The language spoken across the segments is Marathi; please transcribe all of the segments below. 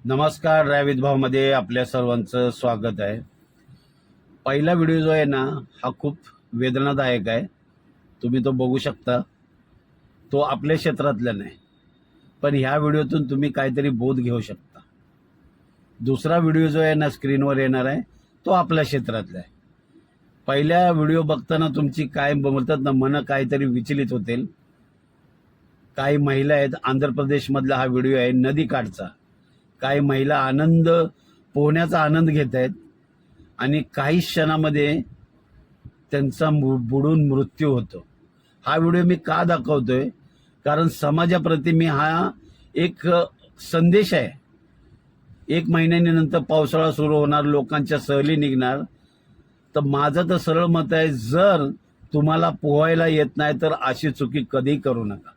नमस्कार. ड्रायव्हित भावमध्ये आपल्या सर्वांचं स्वागत आहे. पहिला व्हिडिओ जो आहे ना, हा खूप वेदनादायक आहे. तुम्ही तो बघू शकता. तो आपल्या क्षेत्रातला नाही, पण ह्या व्हिडिओतून तुम्ही काहीतरी बोध घेऊ शकता. दुसरा व्हिडिओ जो आहे ना, स्क्रीनवर येणार आहे, तो आपल्या क्षेत्रातला आहे. पहिल्या व्हिडिओ बघताना तुमची काय बोलतात ना, मन काहीतरी विचलित होतील. काही महिला आहेत, आंध्र प्रदेशमधला हा व्हिडिओ आहे, नदी काठचा. काही महिला आनंद पोहण्याचा आनंद घेत आहेत आणि काही क्षणामध्ये त्यांचा बुडून मृत्यू होतो. हा व्हिडिओ मी का दाखवतोय, कारण समाजाप्रती मी हा एक संदेश आहे. 1 महिन्यानंतर पावसाळा सुरू होणार, लोकांच्या सहली निघणार. तर माझं तर सरळ मत आहे, जर तुम्हाला पोहायला येत नाही तर अशी चुकी कधी करू नका.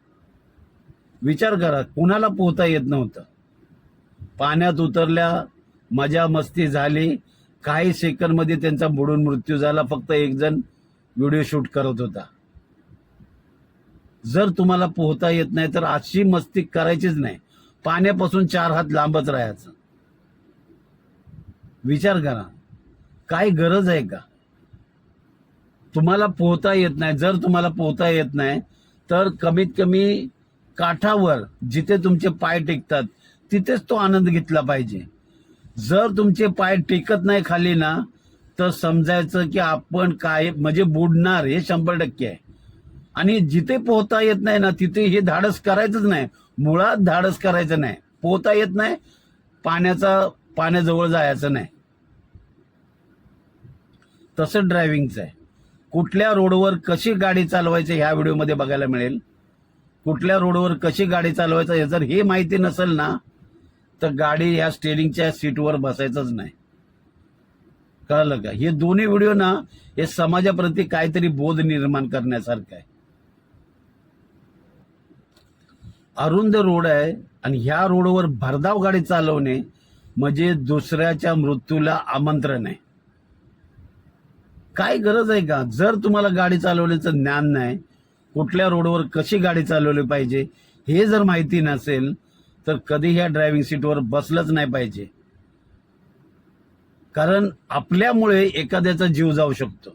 विचार करा, कुणाला पोहता येत नव्हतं, पाण्यात उतरल्या, मजा मस्ती झाली, काही सेकंदमध्ये त्यांचा बुडून मृत्यू झाला. फक्त एक जण व्हिडिओ शूट करत होता. जर तुम्हाला पोहता येत नाही तर अशी मस्ती करायचीच नाही. पाण्यापासून 4 हात लांबच राहायचं. विचार करा, काय गरज आहे का? तुम्हाला पोहता येत नाही, जर तुम्हाला पोहता येत नाही तर कमीत कमी काठावर जिथे तुमचे पाय टेकतात तिथेच तो आनंद घेतला पाहिजे. जर तुमचे पाय टेकत नाही खाली ना, तर समजायचं की आपण काय म्हणजे बुडणार, हे 100% आहे. आणि जिथे पोहता येत नाही ना, तिथे हे धाडस करायचंच नाही. मुळात धाडस करायचं नाही. पोहता येत नाही, पाण्याजवळ जायचं नाही. तसं ड्रायव्हिंगचं आहे. कुठल्या रोडवर कशी गाडी चालवायची ह्या व्हिडिओमध्ये बघायला मिळेल. कुठल्या रोडवर कशी गाडी चालवायचं जर हे माहिती नसेल ना, तर गाडी या स्टेअरिंगच्या सीटवर बसायचंच नाही. कळलं का? हे दोन्ही व्हिडिओ ना, हे समाजाप्रती काहीतरी बोध निर्माण करण्यासारखं आहे. अरुंद रोड आहे आणि ह्या रोडवर भरधाव गाडी चालवणे म्हणजे दुसऱ्याच्या मृत्यूला आमंत्रण आहे. काय गरज आहे का? जर तुम्हाला गाडी चालवण्याचं ज्ञान नाही, कुठल्या रोडवर कशी गाडी चालवली पाहिजे हे जर माहिती नसेल, तर कधी ह्या ड्रायव्हिंग सीटवर बसलंच नाही पाहिजे. कारण आपल्यामुळे एखाद्याचा जीव जाऊ शकतो.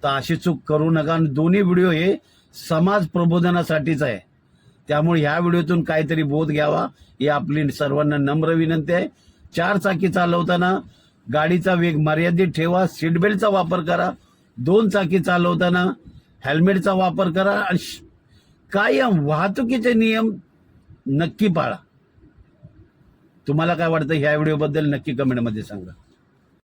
तर अशी चूक करू नका. आणि दोन्ही व्हिडिओ हे समाज प्रबोधनासाठीच आहे. त्यामुळे ह्या व्हिडिओतून काहीतरी बोध घ्यावा, ही आपली सर्वांना नम्र विनंती आहे. 4 चाकी चालवताना गाडीचा वेग मर्यादित ठेवा, सीट बेल्टचा वापर करा. 2 चाकी चालवताना हेल्मेटचा वापर करा आणि कायम वाहतुकीचे नियम नक्की पाळा. तुम्हाला काय वाटतं ह्या व्हिडिओबद्दल नक्की कमेंटमध्ये सांगा.